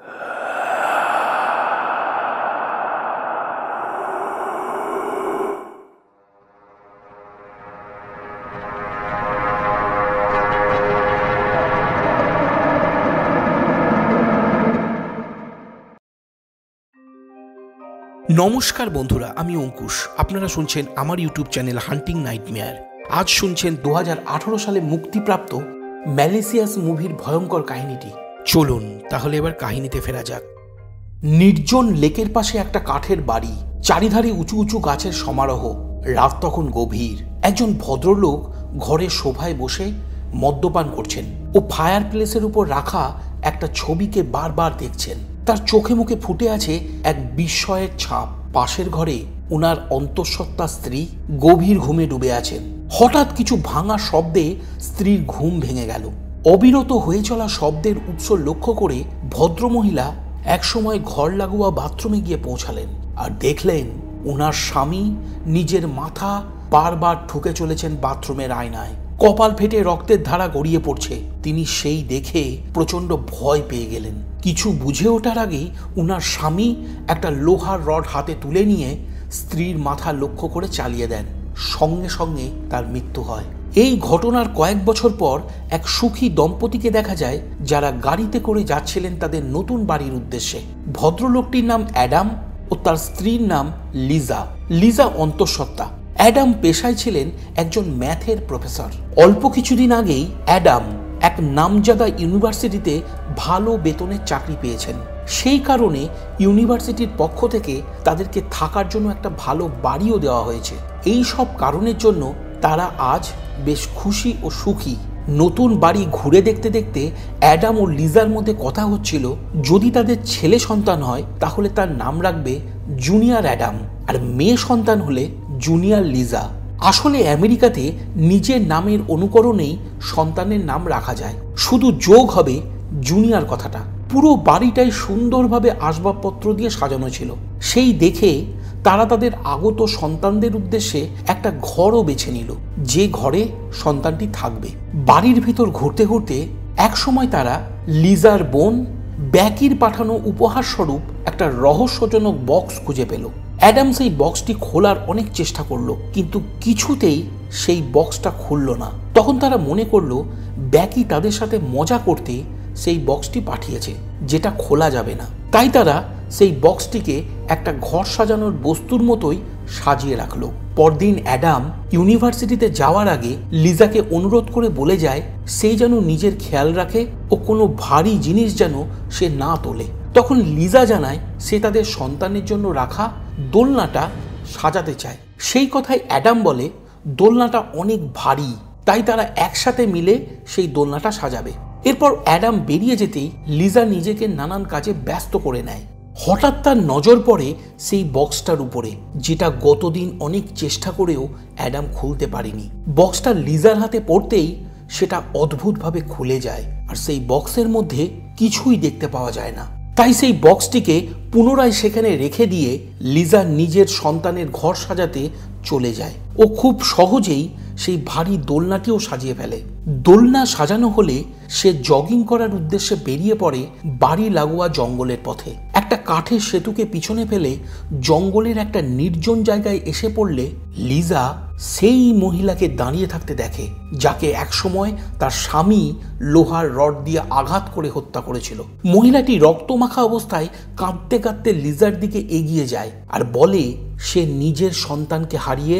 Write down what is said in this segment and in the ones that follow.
নমস্কার বন্ধুরা, আমি অঙ্কুশ। আপনারা শুনছেন আমার ইউটিউব চ্যানেল হান্টিং নাইটমেয়ার। আজ শুনছেন 2018 সালে মুক্তিপ্রাপ্ত ম্যালেসিয়াস মুভির ভয়ঙ্কর কাহিনীটি। চলুন তাহলে এবার কাহিনীতে ফেরা যাক। নির্জন লেকের পাশে একটা কাঠের বাড়ি, চারিধারে উঁচু উঁচু গাছের সমারোহ। রাত তখন গভীর। একজন ভদ্রলোক ঘরে সোফায় বসে মদ্যপান করছেন ও ফায়ার প্লেসের উপর রাখা একটা ছবিকে বারবার দেখছেন। তার চোখে মুখে ফুটে আছে এক বিস্ময়ের ছাপ। পাশের ঘরে ওনার অন্তঃসত্ত্বা স্ত্রী গভীর ঘুমে ডুবে আছেন। হঠাৎ কিছু ভাঙা শব্দে স্ত্রীর ঘুম ভেঙে গেল। অবিরত হয়ে চলা শব্দের উৎস লক্ষ্য করে ভদ্রমহিলা একসময় ঘর লাগোয়া বাথরুমে গিয়ে পৌঁছালেন আর দেখলেন ওনার স্বামী নিজের মাথা বারবার ঠুকে চলেছেন বাথরুমের আয়নায়। কপাল ফেটে রক্তের ধারা গড়িয়ে পড়ছে। তিনি সেই দেখে প্রচণ্ড ভয় পেয়ে গেলেন। কিছু বুঝে ওঠার আগেই উনার স্বামী একটা লোহার রড হাতে তুলে নিয়ে স্ত্রীর মাথা লক্ষ্য করে চালিয়ে দেন। সঙ্গে সঙ্গে তার মৃত্যু হয়। এই ঘটনার কয়েক বছর পর এক সুখী দম্পতিকে দেখা যায়, যারা গাড়িতে করে যাচ্ছিলেন তাদের নতুন বাড়ির উদ্দেশ্যে। ভদ্রলোকটির নাম অ্যাডাম ও তার স্ত্রীর নাম লিজা। লিজা অন্তঃসত্ত্বা। অ্যাডাম পেশায় ছিলেন একজন ম্যাথের প্রফেসর। অল্প কিছুদিন আগেই অ্যাডাম এক নামজাদা ইউনিভার্সিটিতে ভালো বেতনের চাকরি পেয়েছেন। সেই কারণে ইউনিভার্সিটির পক্ষ থেকে তাদেরকে থাকার জন্য একটা ভালো বাড়িও দেওয়া হয়েছে। এই সব কারণের জন্য তারা আজ বেশ খুশি ও সুখী। নতুন বাড়ি ঘুরে দেখতে দেখতে অ্যাডাম ও লিজার মধ্যে কথা হচ্ছিল, যদি তাদের ছেলে সন্তান হয় তাহলে তার নাম রাখবে জুনিয়র অ্যাডাম, আর মেয়ে সন্তান হলে জুনিয়র লিজা। আসলে আমেরিকাতে নিজের নামের অনুকরণেই সন্তানের নাম রাখা যায়, শুধু যোগ হবে জুনিয়র কথাটা। পুরো বাড়িটাই সুন্দরভাবে আসবাবপত্র দিয়ে সাজানো ছিল। সেই দেখে তারা তাদের আগত সন্তানদের উদ্দেশ্যে একটা ঘরও বেছে নিল, যে ঘরে সন্তানটি থাকবে। বাড়ির ভিতর ঘুরতে ঘুরতে একসময় তারা লিজার বোন ব্যাকির পাঠানো উপহার স্বরূপ একটা রহস্যজনক বক্স খুঁজে পেল। অ্যাডাম সেই বক্সটি খোলার অনেক চেষ্টা করলো, কিন্তু কিছুতেই সেই বক্সটা খুলল না। তখন তারা মনে করলো ব্যাকি তাদের সাথে মজা করতে সেই বক্সটি পাঠিয়েছে, যেটা খোলা যাবে না। তাই তারা সেই বক্সটিকে একটা ঘর সাজানোর বস্তুর মতোই সাজিয়ে রাখলো। পরদিন অ্যাডাম ইউনিভার্সিটিতে যাওয়ার আগে লিজাকে অনুরোধ করে বলে যায় সেই যেন নিজের খেয়াল রাখে ও কোনো ভারী জিনিস যেন সে না তোলে। তখন লিজা জানায় সে তাদের সন্তানের জন্য রাখা দোলনাটা সাজাতে চায়। সেই কথায় অ্যাডাম বলে দোলনাটা অনেক ভারী, তাই তারা একসাথে মিলে সেই দোলনাটা সাজাবে। এরপর অ্যাডাম বেরিয়ে যেতেই লিজা নিজেকে নানান কাজে ব্যস্ত করে নেয়। হঠাৎ তার নজর পড়ে সেই বক্সটার উপরে, যেটা গতদিন অনেক চেষ্টা করেও অ্যাডাম খুলতে পারেনি। বক্সটা লিজার হাতে পড়তেই সেটা অদ্ভুতভাবে খুলে যায়, আর সেই বক্সের মধ্যে কিছুই দেখতে পাওয়া যায় না। তাই সেই বক্সটিকে পুনরায় সেখানে রেখে দিয়ে লিজা নিজের সন্তানের ঘর সাজাতে চলে যায়। ও খুব সহজেই সেই ভারী দোলনাটিও সাজিয়ে ফেলে। দোলনা সাজানো হলে সে জগিং করার উদ্দেশ্যে বেরিয়ে পড়ে বাড়ি লাগোয়া জঙ্গলের পথে। একটা কাঠের সেতুকে পিছনে ফেলে জঙ্গলের একটা নির্জন জায়গায় এসে পড়লে লিজা সেই মহিলাকে দাঁড়িয়ে থাকতে দেখে, যাকে একসময় তার স্বামী লোহার রড দিয়ে আঘাত করে হত্যা করেছিল। মহিলাটি রক্তমাখা অবস্থায় কাঁদতে কাঁদতে লিজার দিকে এগিয়ে যায় আর বলে সে নিজের সন্তানকে হারিয়ে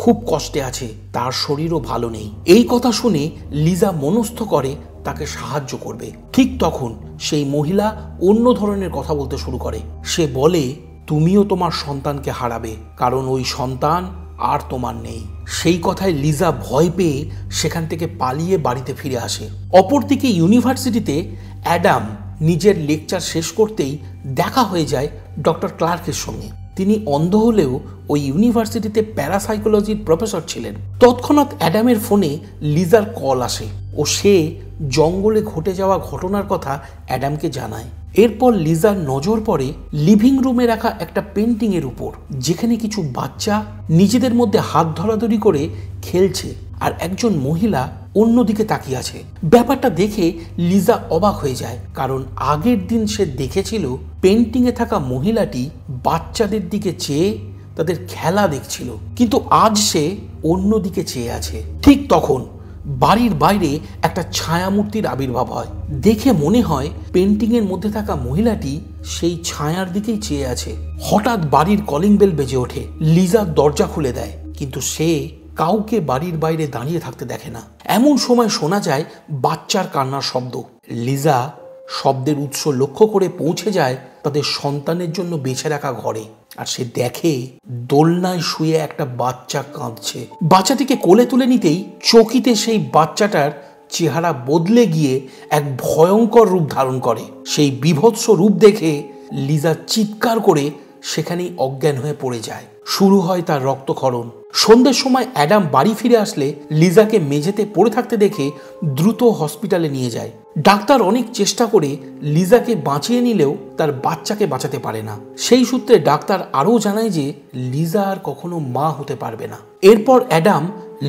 খুব কষ্টে আছে, তার শরীরও ভালো নেই। এই কথা শুনে লিজা মনস্থ করে তাকে সাহায্য করবে। ঠিক তখন সেই মহিলা অন্য ধরনের কথা বলতে শুরু করে। সে বলে তুমিও তোমার সন্তানকে হারাবে, কারণ ওই সন্তান আর তোমার নেই। সেই কথায় লিজা ভয় পেয়ে সেখান থেকে পালিয়ে বাড়িতে ফিরে আসে। অপরদিকে ইউনিভার্সিটিতে অ্যাডাম নিজের লেকচার শেষ করতেই দেখা হয়ে যায় ডক্টর ক্লার্কের সঙ্গে। তিনি অন্ধ হলেও ওই ইউনিভার্সিটিতে প্যারাসাইকোলজির প্রফেসর ছিলেন। তৎক্ষণাৎ অ্যাডামের ফোনে লিজার কল আসে ও সে জঙ্গলে ঘটে যাওয়া ঘটনার কথা অ্যাডামকে জানায়। এরপর লিজার নজর পড়ে লিভিং রুমে রাখা একটা পেন্টিং এর উপর, যেখানে কিছু বাচ্চা নিজেদের মধ্যে হাত ধরাধরি করে খেলছে আর একজন মহিলা অন্যদিকে তাকিয়ে আছে। ব্যাপারটা দেখে লিজা অবাক হয়ে যায়, কারণ আগের দিন সে দেখেছিল পেন্টিংয়ে থাকা মহিলাটি বাচ্চাদের দিকে চেয়ে তাদের খেলা দেখছিল, কিন্তু আজ সে অন্যদিকে চেয়ে আছে। ঠিক তখন বাড়ির বাইরে একটা ছায়ামূর্তির আবির্ভাব হয়। দেখে মনে হয় পেন্টিংয়ের মধ্যে থাকা মহিলাটি সেই ছায়ার দিকেই চেয়ে আছে। হঠাৎ বাড়ির কলিং বেল বেজে ওঠে। লিজা দরজা খুলে দেয়, কিন্তু সে কাউকে বাড়ির বাইরে দাঁড়িয়ে থাকতে দেখে না। এমন সময় শোনা যায় বাচ্চার কান্নার শব্দ। লিজা শব্দের উৎস লক্ষ্য করে পৌঁছে যায় তাদের সন্তানের জন্য বেছে রাখা ঘরে, আর সে দেখে দোলনায় শুয়ে একটা বাচ্চা কাঁদছে। বাচ্চাটিকে কোলে তুলে নিতেই চকিতে সেই বাচ্চাটার চেহারা বদলে গিয়ে এক ভয়ঙ্কর রূপ ধারণ করে। সেই বীভৎস রূপ দেখে লিজা চিৎকার করে সেখানেই অজ্ঞান হয়ে পড়ে যায়। শুরু হয় তার রক্তক্ষরণ। সন্ধ্যের সময় অ্যাডাম বাড়ি ফিরে আসলে লিজাকে মেঝেতে পড়ে থাকতে দেখে দ্রুত হসপিটালে নিয়ে যায়। ডাক্তার অনেক চেষ্টা করে লিজাকে বাঁচিয়ে নিলেও তার বাচ্চাকে বাঁচাতে পারে না। সেই সূত্রে ডাক্তার আরও জানায় যে লিজা আর কখনো মা হতে পারবে না। এরপর অ্যাডাম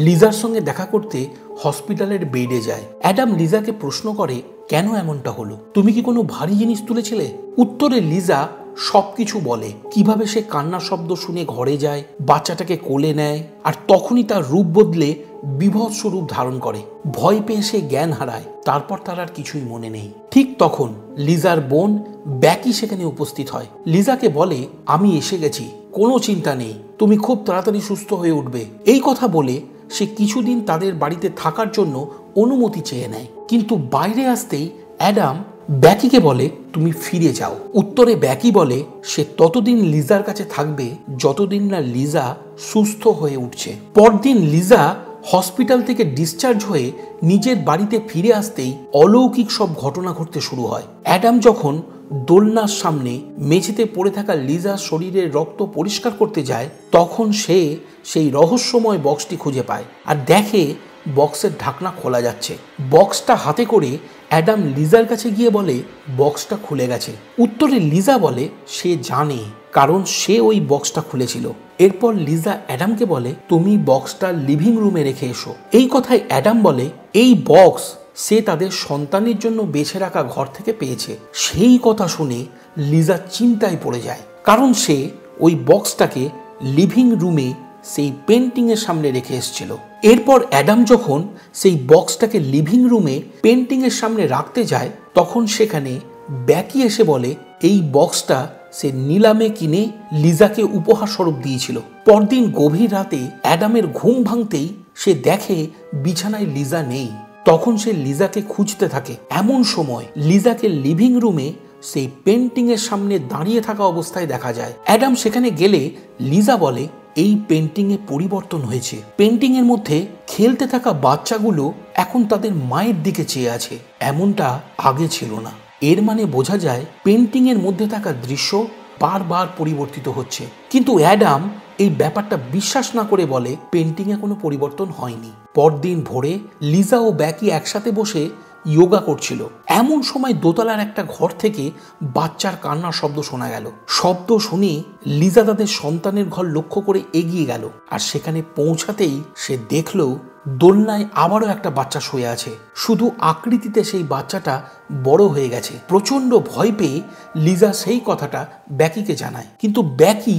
লিজার সঙ্গে দেখা করতে হসপিটালের বেডে যায়। অ্যাডাম লিজাকে প্রশ্ন করে, কেন এমনটা হলো? তুমি কি কোনো ভারী জিনিস তুলেছিলে? উত্তরে লিজা সবকিছু বলে, কিভাবে সে কান্নার শব্দ শুনে ঘরে যায়, বাচ্চাটাকে কোলে নেয়, আর তখনই তার রূপ বদলে বিভৎস রূপ ধারণ করে। ভয় পেয়ে সে জ্ঞান হারায়। তারপর তার আর কিছুই মনে নেই। ঠিক তখন লিজার বোন ব্যাকি সেখানে উপস্থিত হয়। লিজাকে বলে, আমি এসে গেছি, কোনো চিন্তা নেই, তুমি খুব তাড়াতাড়ি সুস্থ হয়ে উঠবে। এই কথা বলে সে কিছুদিন তাদের বাড়িতে থাকার জন্য অনুমতি চেয়ে নেয়। কিন্তু বাইরে আসতেই অ্যাডাম ব্যাকিকে বলে, তুমি ফিরে যাও। উত্তরে ব্যাকি বলে সে ততদিন লিজার কাছে থাকবে যতদিন না লিজা সুস্থ হয়ে উঠছে। পরদিন লিজা হসপিটাল থেকে ডিসচার্জ হয়ে নিজের বাড়িতে ফিরে আসতেই অলৌকিক সব ঘটনা ঘটতে শুরু হয়। অ্যাডাম যখন দোলনার সামনে মেঝেতে পড়ে থাকা লিজার শরীরের রক্ত পরিষ্কার করতে যায়, তখন সে সেই রহস্যময় বক্সটি খুঁজে পায় আর দেখে বক্সের ঢাকনা খোলা যাচ্ছে। বক্সটা হাতে করে অ্যাডাম লিজার কাছে গিয়ে বলে, বক্সটা খুলে গেছে। উত্তরে লিজা বলে সে জানে, কারণ সে ওই বক্সটা খুলেছিল। এরপর লিজা অ্যাডামকে বলে, তুমি বক্সটা লিভিং রুমে রেখে এসো। এই কথায় অ্যাডাম বলে এই বক্স সে তাদের সন্তানের জন্য বেছে রাখা ঘর থেকে পেয়েছে। সেই কথা শুনে লিজা চিন্তায় পড়ে যায়, কারণ সে ওই বক্সটাকে লিভিং রুমে সেই পেন্টিংয়ের সামনে রেখে এসেছিল। এরপর অ্যাডাম যখন সেই বক্সটাকে লিভিং রুমে পেন্টিংয়ের সামনে রাখতে যায়, তখন সেখানে ব্যাকি এসে বলে এই বক্সটা সে নিলামে কিনে লিজাকে উপহার স্বরূপ দিয়েছিল। পরদিন গভীর রাতে অ্যাডামের ঘুম ভাঙতেই সে দেখে বিছানায় লিজা নেই। তখন সে লিজাকে খুঁজতে থাকে। এমন সময় লিজাকে লিভিং রুমে সেই পেন্টিংয়ের সামনে দাঁড়িয়ে থাকা অবস্থায় দেখা যায়। অ্যাডাম সেখানে গেলে লিজা বলে এই পেন্টিংয়ে পরিবর্তন হয়েছে। পেন্টিংয়ের মধ্যে খেলতে থাকা বাচ্চাগুলো এখন তাদের মায়ের দিকে চেয়ে আছে, এমনটা আগে ছিল না। এর মানে বোঝা যায় পেন্টিংয়ের মধ্যে থাকা দৃশ্য বারবার পরিবর্তিত হচ্ছে। কিন্তু অ্যাডাম এই ব্যাপারটা বিশ্বাস না করে বলে পেন্টিংয়ে কোনো পরিবর্তন হয়নি। পরদিন ভোরে লিজা ও ব্যাকি একসাথে বসে যোগা করছিল। এমন সময় দোতলার একটা ঘর থেকে বাচ্চার কান্নার শব্দ শোনা গেল। শব্দ শুনে লিজা তাদের সন্তানের ঘর লক্ষ্য করে এগিয়ে গেল, আর সেখানে পৌঁছাতেই সে দেখল দোলনায় আবারও একটা বাচ্চা শুয়ে আছে। শুধু আকৃতিতে সেই বাচ্চাটা বড় হয়ে গেছে। প্রচন্ড ভয় পেয়ে লিজা সেই কথাটা ব্যাকিকে জানায়, কিন্তু ব্যাকি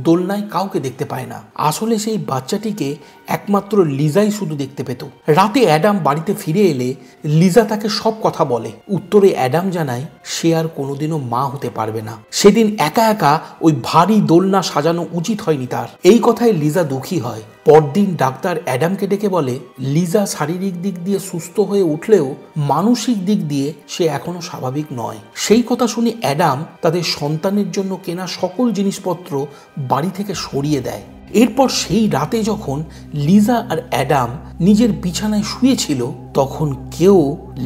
দোলনায় কাউকে দেখতে পায় না। আসলে সেই বাচ্চাটিকে একমাত্র লিজাই শুধু দেখতে পেত। রাতে অ্যাডাম বাড়িতে ফিরে এলে লিজা তাকে সব কথা বলে। উত্তরে অ্যাডাম জানায় সে আর কোনোদিনও মা হতে পারবে না। সেদিন একা একা ওই ভারী দোলনা সাজানো উচিত হয়নি তার। এই কথায় লিজা দুঃখী হয়। পরদিন ডাক্তার অ্যাডামকে ডেকে বলে লিজা শারীরিক দিক দিয়ে সুস্থ হয়ে উঠলেও মানসিক দিক দিয়ে সে এখনো স্বাভাবিক নয়। সেই কথা শুনে অ্যাডাম তাদের সন্তানের জন্য কেনা সকল জিনিসপত্র বাড়ি থেকে সরিয়ে দেয়। এরপর সেই রাতে যখন লিজা আর অ্যাডাম নিজের বিছানায় শুয়েছিল, তখন কেউ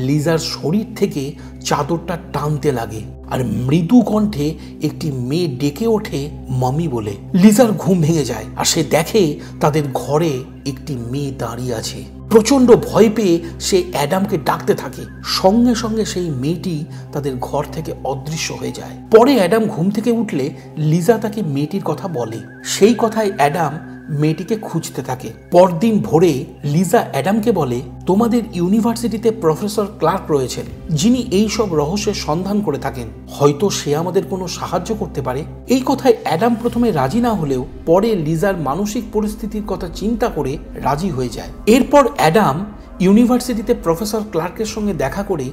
লিজার শরীর থেকে চাদরটা টানতে লাগে, আর মৃদু কণ্ঠে একটি মেয়ে ডেকে ওঠে মামি বলে। লিজার ঘুম ভেঙে যায়, আর সে দেখে তাদের ঘরে একটি মেয়ে দাঁড়িয়ে আছে। প্রচন্ড ভয় পেয়ে সে অ্যাডামকে ডাকতে থাকে। সঙ্গে সঙ্গে সেই মেয়েটি তাদের ঘর থেকে অদৃশ্য হয়ে যায়। পরে অ্যাডাম ঘুম থেকে উঠলে লিজা তাকে মেয়েটির কথা বলে। সেই কথায় অ্যাডাম মেয়েটিকে খুঁজতে থাকে। পরদিন ভোরে লিজা অ্যাডামকে বলে, তোমাদের ইউনিভার্সিটিতে প্রফেসর ক্লার্ক রয়েছেন, যিনি এই সব রহস্যের সন্ধান করে থাকেন, হয়তো সে আমাদের কোনো সাহায্য করতে পারে। এই কথায় অ্যাডাম প্রথমে রাজি না হলেও পরে লিজার মানসিক পরিস্থিতির কথা চিন্তা করে রাজি হয়ে যায়। এরপর অ্যাডাম ইউনিভার্সিটিতে প্রফেসর ক্লার্কের সঙ্গে দেখা করে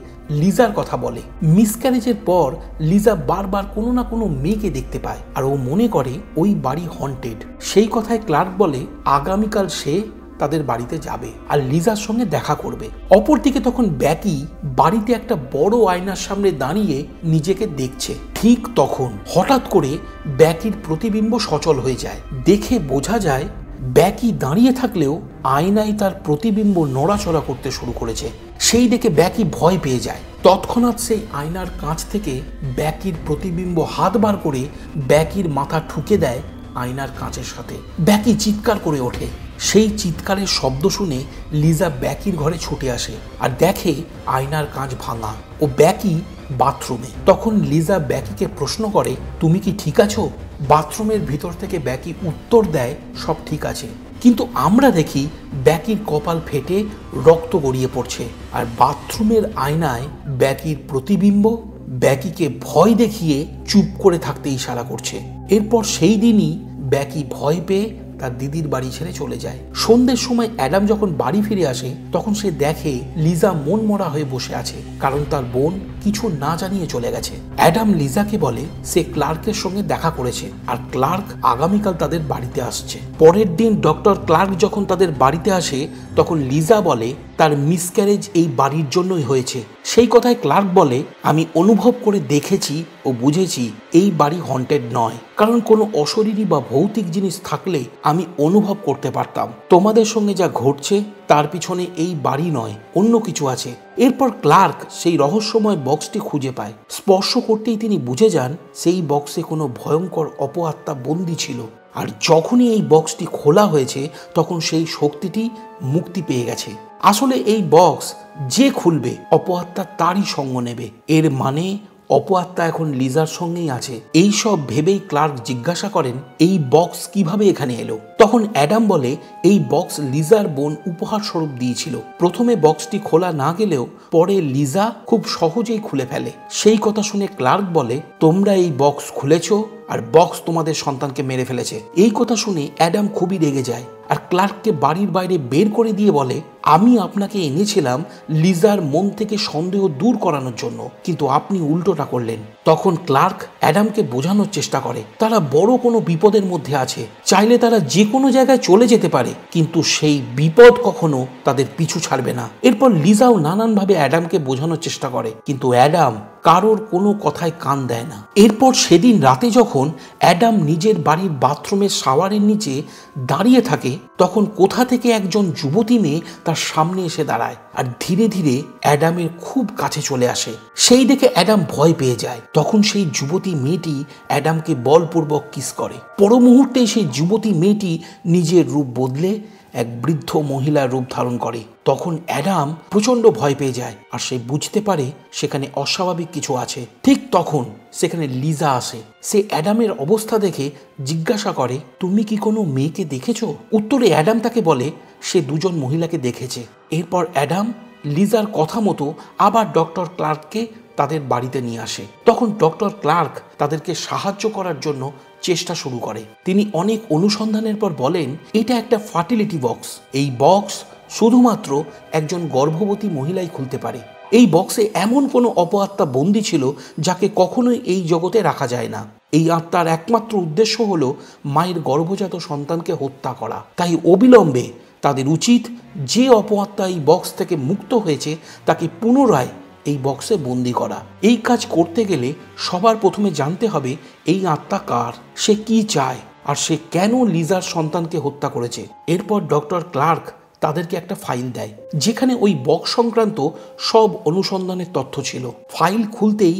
লিজার কথা বলে। মিসক্যারেজের পর লিজা বারবার কোনো না কোনো মেয়েকে দেখতে পায়, আর ও মনে করে ওই বাড়ি হন্টেড। সেই কথায় ক্লার্ক বলে আগামীকাল সে তাদের বাড়িতে যাবে আর লিজার সঙ্গে দেখা করবে। অপরদিকে তখন ব্যাকি বাড়িতে একটা বড় আয়নার সামনে দাঁড়িয়ে নিজেকে দেখছে। ঠিক তখন হঠাৎ করে ব্যাকির প্রতিবিম্ব সচল হয়ে যায়। দেখে বোঝা যায় ব্যাকি দাঁড়িয়ে থাকলেও আয়নায় তার প্রতিবিম্ব নড়াচড়া করতে শুরু করেছে। সেই দেখে ব্যাকি ভয় পেয়ে যায়। তৎক্ষণাৎ সেই আয়নার কাঁচ থেকে ব্যাকির প্রতিবিম্ব হাত বার করে ব্যাকির মাথা ঠুকে দেয় আয়নার কাঁচের সাথে। ব্যাকি চিৎকার করে ওঠে। সেই চিৎকারের শব্দ শুনে লিজা ব্যাকির ঘরে ছুটে আসে আর দেখে আয়নার কাঁচ ভাঙা ও ব্যাকি বাথরুমে। তখন লিজা ব্যাকিকে প্রশ্ন করে, তুমি কি ঠিক আছো? বাথরুমের ভিতর থেকে ব্যাকি উত্তর দেয়, সব ঠিক আছে। কিন্তু আমরা দেখি ব্যাকির কপাল ফেটে রক্ত গড়িয়ে পড়ছে, আর বাথরুমের আয়নায় ব্যাকির প্রতিবিম্ব ব্যাকিকে ভয় দেখিয়ে চুপ করে থাকতে ইশারা করছে। এরপর সেই দিনই ব্যাকি ভয় পেয়ে তার দিদির বাড়ি ছেড়ে চলে যায়। সন্ধ্যের সময় অ্যাডাম যখন বাড়ি ফিরে আসে তখন সে দেখে লিজা মন মরা হয়ে বসে আছে, কারণ তার বোন কিছু না জানিয়ে চলে গেছে। অ্যাডাম লিজাকে বলে সে ক্লার্কের সঙ্গে দেখা করেছে আর ক্লার্ক আগামীকাল তাদের বাড়িতে আসছে। পরের দিন ডক্টর ক্লার্ক যখন তাদের বাড়িতে আসে তখন লিজা বলে তার মিসক্যারেজ এই বাড়ির জন্যই হয়েছে। সেই কথায় ক্লার্ক বলে, আমি অনুভব করে দেখেছি ও বুঝেছি এই বাড়ি হন্টেড নয়, কারণ কোনো অশরীরী বা ভৌতিক জিনিস থাকলে আমি অনুভব করতে পারতাম। তোমাদের সঙ্গে যা ঘটছে তার পিছনে এই বাড়ি নয়, অন্য কিছু আছে। এরপর ক্লার্ক সেই রহস্যময় বক্সটি খুঁজে পায়। স্পর্শ করতেই তিনি বুঝে যান সেই বক্সে কোনো ভয়ঙ্কর অপআত্মা বন্দী ছিল, আর যখনই এই বক্সটি খোলা হয়েছে তখন সেই শক্তিটি মুক্তি পেয়ে গেছে। আসলে এই বক্স যে খুলবে অপআত্মা তারই সঙ্গ নেবে। এর মানে অপআত্মা এখন লিজার সঙ্গেই আছে। এই সব ভেবেই ক্লার্ক জিজ্ঞাসা করেন, এই বক্স কিভাবে এখানে এলো? তখন অ্যাডাম বলে, এই বক্স লিজার বোন উপহার স্বরূপ দিয়েছিল। প্রথমে বক্সটি খোলা না গেলেও পরে লিজা খুব সহজেই খুলে ফেলে। সেই কথা শুনে ক্লার্ক বলে, তোমরা এই বক্স খুলেছো আর বক্স তোমাদের সন্তানকে মেরে ফেলেছে। এই কথা শুনে অ্যাডাম খুবই রেগে যায় আর ক্লার্ককে বাড়ির বাইরে বের করে দিয়ে বলে, আমি আপনাকে এনেছিলাম লিজার মন থেকে সন্দেহ দূর করানোর জন্য, কিন্তু আপনি উল্টোটা করলেন। তখন ক্লার্ক অ্যাডামকে বোঝানোর চেষ্টা করে তারা বড় কোনো বিপদের মধ্যে আছে, চাইলে তারা যে কোনো জায়গায় চলে যেতে পারে, কিন্তু সেই বিপদ কখনো তাদের পিছু ছাড়বে না। এরপর লিজাও নানানভাবে অ্যাডামকে বোঝানোর চেষ্টা করে, কিন্তু অ্যাডাম কারোর কোনো কথায় কান দেয় না। এরপর সেদিন রাতে যখন অ্যাডাম নিজের বাড়ির বাথরুমের শাওয়ারের নিচে দাঁড়িয়ে থাকে তখন কোথা থেকে একজন যুবতী মেয়ে তার সামনে এসে দাঁড়ায় আর ধীরে ধীরে অ্যাডামের খুব কাছে চলে আসে। সেই দেখে অ্যাডাম ভয় পেয়ে যায়। তখন সেই যুবতী মেয়েটি অ্যাডামকে বলপূর্বক কিস করে। পর মুহূর্তে সেই যুবতী মেয়েটি নিজের রূপ বদলে এক বৃদ্ধ মহিলার রূপ ধারণ করে। তখন অ্যাডাম প্রচন্ড ভয় পেয়ে যায় আর সে বুঝতে পারে সেখানে অস্বাভাবিক কিছু আছে। ঠিক তখন সেখানে লিজা আসে। সে অ্যাডামের অবস্থা দেখে জিজ্ঞাসা করে, তুমি কি কোনো মেয়েকে দেখেছো? উত্তরে অ্যাডাম তাকে বলে সে দুজন মহিলাকে দেখেছে। এরপর অ্যাডাম লিজার কথা মতো আবার ডক্টর ক্লার্ককে তাদের বাড়িতে নিয়ে আসে। তখন ডক্টর ক্লার্ক তাদেরকে সাহায্য করার জন্য চেষ্টা শুরু করে। তিনি অনেক অনুসন্ধানের পর বলেন, এটা একটা ফার্টিলিটি বক্স। এই বক্স শুধুমাত্র একজন গর্ভবতী মহিলাই খুলতে পারে। এই বক্সে এমন কোনো অপআত্মা বন্দী ছিল যাকে কখনোই এই জগতে রাখা যায় না। এই আত্মার একমাত্র উদ্দেশ্য হলো মায়ের গর্ভজাত সন্তানকে হত্যা করা। তাই অবিলম্বে তাদের উচিত যে অপআত্মা এই বক্স থেকে মুক্ত হয়েছে তাকে পুনরায় এই বক্সে বন্দি করা। এই কাজ করতে গেলে সবার প্রথমে জানতে হবে এই আত্মা কার, সে কি চায় আর সে কেন লিজার সন্তানকে হত্যা করেছে। এরপর ডক্টর ক্লার্ক তাদেরকে একটা ফাইল দেয় যেখানে ওই বক্স সংক্রান্ত সব অনুসন্ধানের তথ্য ছিল। ফাইল খুলতেই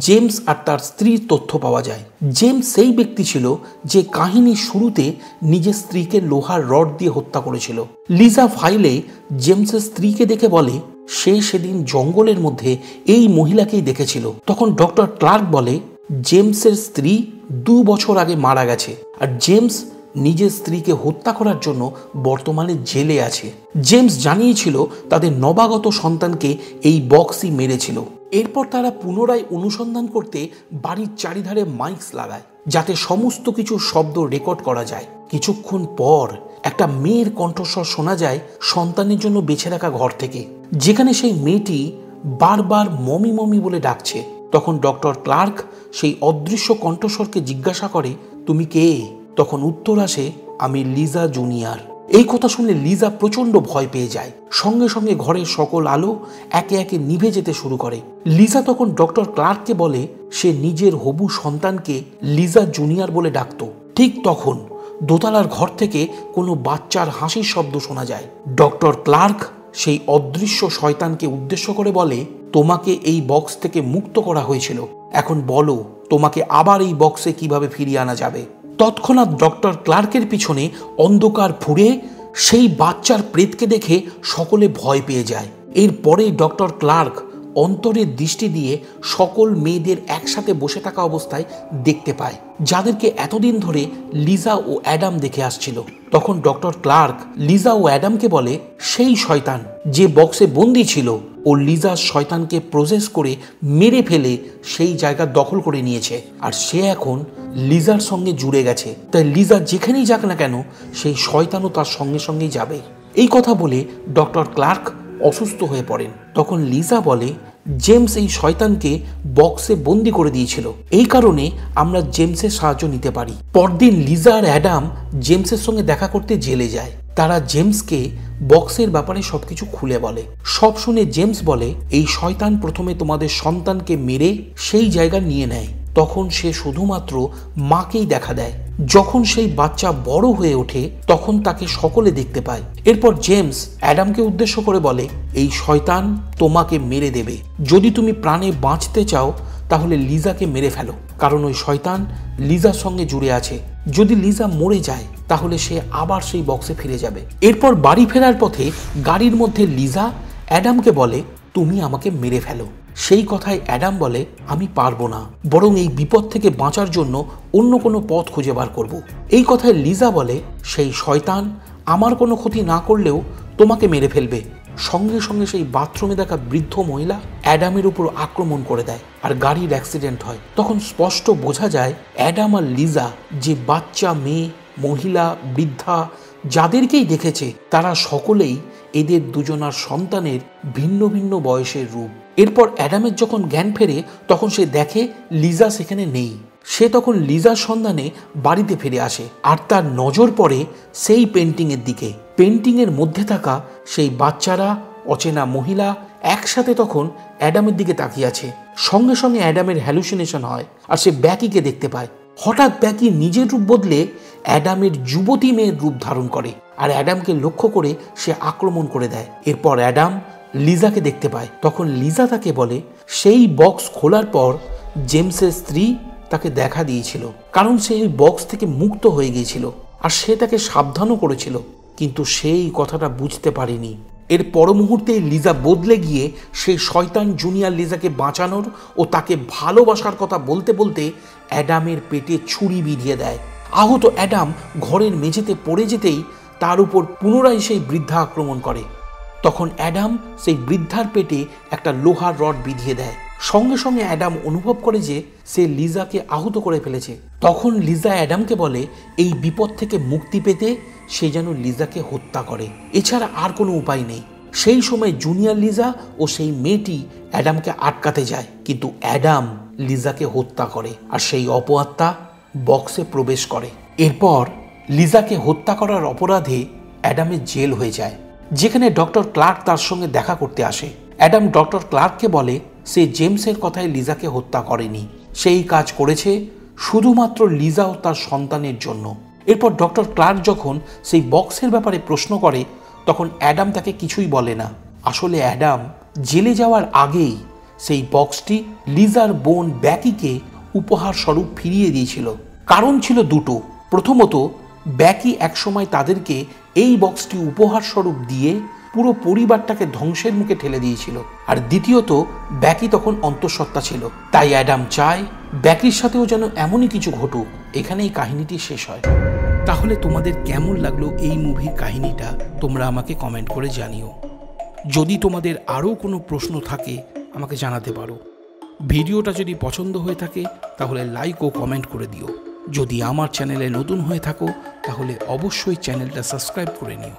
জেমস আর তার স্ত্রীর তথ্য পাওয়া যায়। জেমস সেই ব্যক্তি ছিল যে কাহিনীর শুরুতে নিজের স্ত্রীকে লোহার রড দিয়ে হত্যা করেছিল। লিজা ফাইলে জেমসের স্ত্রীকে দেখে বলে সে সেদিন জঙ্গলের মধ্যে এই মহিলাকেই দেখেছিল। তখন ডক্টর ক্লার্ক বলে জেমসের স্ত্রী 2 বছর আগে মারা গেছে আর জেমস নিজের স্ত্রীকে হত্যা করার জন্য বর্তমানে জেলে আছে। জেমস জানিয়েছিল তাদের নবাগত সন্তানকে এই বক্সই মেরেছিল। এরপর তারা পুনরায় অনুসন্ধান করতে বাড়ির চারিধারে মাইকস লাগায়, যাতে সমস্ত কিছু শব্দ রেকর্ড করা যায়। কিছুক্ষণ পর একটা মেয়ের কণ্ঠস্বর শোনা যায় সন্তানের জন্য বেছে রাখা ঘর থেকে, যেখানে সেই মেয়েটি বারবার মমি মমি বলে ডাকছে। তখন ডক্টর ক্লার্ক সেই অদৃশ্য কণ্ঠস্বরকে জিজ্ঞাসা করে, তুমি কে? তখন উত্তর আসে, আমি লিজা জুনিয়র। এই কথা শুনলে লিজা প্রচন্ড ভয় পেয়ে যায়। সঙ্গে সঙ্গে ঘরের সকল আলো একে একে নিভে যেতে শুরু করে। লিজা তখন ডক্টর ক্লার্ককে বলে সে নিজের হবু সন্তানকে লিজা জুনিয়র বলে ডাকত। ঠিক তখন দোতলার ঘর থেকে কোনো বাচ্চার হাসির শব্দ শোনা যায়। ডক্টর ক্লার্ক সেই অদৃশ্য শয়তানকে উদ্দেশ্য করে বলে, তোমাকে এই বক্স থেকে মুক্ত করা হয়েছিল, এখন বলো তোমাকে আবার এই বক্সে কিভাবে ফিরিয়ে আনা যাবে। তৎক্ষণাৎ ডক্টর ক্লার্কের পিছনে অন্ধকার ফুঁড়ে সেই বাচ্চার প্রেতকে দেখে সকলে ভয় পেয়ে যায়। এরপরেই ডক্টর ক্লার্ক অন্তরের দৃষ্টি দিয়ে সকল মেয়েদের একসাথে বসে থাকা অবস্থায় দেখতে পায়, যাদেরকে এতদিন ধরে লিজা ও অ্যাডাম দেখে আসছিল। তখন ডক্টর ক্লার্ক লিজা ও অ্যাডামকে বলে, সেই শয়তান যে বক্সে বন্দী ছিল ও লিজার শয়তানকে প্রসেস করে মেরে ফেলে সেই জায়গা দখল করে নিয়েছে, আর সে এখন লিজার সঙ্গে জুড়ে গেছে। তাই লিজা যেখানেই যাক না কেন সেই শয়তানও তার সঙ্গে সঙ্গেই যাবে। এই কথা বলে ডক্টর ক্লার্ক অসুস্থ হয়ে পড়েন। তখন লিজা বলে, জেমস এই শয়তানকে বক্সে বন্দি করে দিয়েছিল, এই কারণে আমরা জেমসের সাহায্য নিতে পারি। পরদিন লিজা আর অ্যাডাম জেমসের সঙ্গে দেখা করতে জেলে যায়। তারা জেমসকে বক্সের ব্যাপারে সবকিছু খুলে বলে। সব শুনে জেমস বলে, এই শয়তান প্রথমে তোমাদের সন্তানকে মেরে সেই জায়গা নিয়ে নেয়, তখন সে শুধুমাত্র মাকেই দেখা দেয়। যখন সেই বাচ্চা বড় হয়ে ওঠে তখন তাকে সকলে দেখতে পায়। এরপর জেমস অ্যাডামকে উদ্দেশ্য করে বলে, এই শয়তান তোমাকে মেরে দেবে, যদি তুমি প্রাণে বাঁচতে চাও তাহলে লিজাকে মেরে ফেলো, কারণ ওই শয়তান লিজার সঙ্গে জুড়ে আছে। যদি লিজা মরে যায় তাহলে সে আবার সেই বক্সে ফিরে যাবে। এরপর বাড়ি ফেরার পথে গাড়ির মধ্যে লিজা অ্যাডামকে বলে, তুমি আমাকে মেরে ফেলো। সেই কথায় অ্যাডাম বলে, আমি পারবো না, বরং এই বিপদ থেকে বাঁচার জন্য অন্য কোনো পথ খুঁজে বার করব। এই কথায় লিজা বলে, সেই শয়তান আমার কোনো ক্ষতি না করলেও তোমাকে মেরে ফেলবে। সঙ্গে সঙ্গে সেই বাথরুমে দেখা বৃদ্ধ মহিলা অ্যাডামের উপর আক্রমণ করে দেয় আর গাড়ির অ্যাক্সিডেন্ট হয়। তখন স্পষ্ট বোঝা যায় অ্যাডাম আর লিজা যে বাচ্চা, মেয়ে, মহিলা, বৃদ্ধা যাদেরকেই দেখেছে তারা সকলেই এদের দুজনার সন্তানের ভিন্ন ভিন্ন বয়সের রূপ। এরপর অ্যাডামের যখন জ্ঞান ফেরে তখন সে দেখে লিজা সেখানে নেই। সে তখন লিজার সন্ধানে বাড়িতে ফিরে আসে আর তার নজর পড়ে সেই পেন্টিংয়ের দিকে। পেন্টিংয়ের মধ্যে থাকা সেই বাচ্চারা, অচেনা মহিলা একসাথে তখন অ্যাডামের দিকে তাকিয়ে আছে। সঙ্গে সঙ্গে অ্যাডামের হ্যালুসিনেশন হয় আর সে ব্যাকিকে দেখতে পায়। হঠাৎ ব্যাকি নিজের রূপ বদলে অ্যাডামের যুবতী মেয়ের রূপ ধারণ করে আর অ্যাডামকে লক্ষ্য করে সে আক্রমণ করে দেয়। এরপর অ্যাডাম লিজাকে দেখতে পায়। তখন লিজা তাকে বলে, সেই বক্স খোলার পর জেমসের স্ত্রী তাকে দেখা দিয়েছিল, কারণ সে এই বক্স থেকে মুক্ত হয়ে গিয়েছিল আর সে তাকে সাবধানও করেছিল, কিন্তু সেই কথাটা বুঝতে পারেনি। এর পর মুহূর্তেই লিজা বদলে গিয়ে সেই শয়তান জুনিয়র লিজাকে বাঁচানোর ও তাকে ভালোবাসার কথা বলতে বলতে অ্যাডামের পেটে ছুরি বিঁধিয়ে দেয়। আহত অ্যাডাম ঘরের মেঝেতে পড়ে যেতেই তার উপর পুনরায় সেই বৃদ্ধা আক্রমণ করে। তখন অ্যাডাম সেই বৃদ্ধার পেটে একটা লোহার রড বিঁধিয়ে দেয়। সঙ্গে সঙ্গে অ্যাডাম অনুভব করে যে সে লিজাকে আহত করে ফেলেছে। তখন লিজা অ্যাডামকে বলে, এই বিপদ থেকে মুক্তি পেতে সে যেন লিজাকে হত্যা করে, এছাড়া আর কোনো উপায় নেই। সেই সময় জুনিয়র লিজা ও সেই মেয়েটি অ্যাডামকে আটকাতে যায়, কিন্তু অ্যাডাম লিজাকে হত্যা করে আর সেই অপআত্মা বক্সে প্রবেশ করে। এরপর লিজাকে হত্যা করার অপরাধে অ্যাডামের জেল হয়ে যায়, যেখানে ডক্টর ক্লার্ক তার সঙ্গে দেখা করতে আসে। অ্যাডাম ডক্টর ক্লার্ককে বলে সে জেমসের কথায় লিজাকে হত্যা করেনি, সেই কাজ করেছে শুধুমাত্র লিজা ও তার সন্তানের জন্য। এরপর ডক্টর ক্লার্ক যখন সেই বক্সের ব্যাপারে প্রশ্ন করে তখন অ্যাডাম তাকে কিছুই বলে না। আসলে অ্যাডাম জেলে যাওয়ার আগেই সেই বক্সটি লিজার বোন ব্যাকিকে উপহার স্বরূপ ফিরিয়ে দিয়েছিল। কারণ ছিল দুটো। প্রথমত, ব্যাকি একসময় তাদেরকে এই বক্সটি উপহার স্বরূপ দিয়ে পুরো পরিবারটাকে ধ্বংসের মুখে ঠেলে দিয়েছিল, আর দ্বিতীয়ত ব্যাকি তখন অন্তঃসত্ত্বা ছিল। তাই অ্যাডাম চায় ব্যাকির সাথেও যেন এমনই কিছু ঘটুক। এখানেই কাহিনীটি শেষ হয়। তাহলে তোমাদের কেমন লাগলো এই মুভির কাহিনীটা তোমরা আমাকে কমেন্ট করে জানিও। যদি তোমাদের আরও কোনো প্রশ্ন থাকে আমাকে জানাতে পারো। ভিডিওটা যদি পছন্দ হয়ে থাকে তাহলে লাইক ও কমেন্ট করে দিও। যদি আমার চ্যানেলে নতুন হয়ে থাকো তাহলে অবশ্যই চ্যানেলটা সাবস্ক্রাইব করে নিও।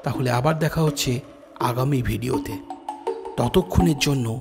তাহলে আবার দেখা হচ্ছে আগামী ভিডিওতে। ততক্ষণের জন্য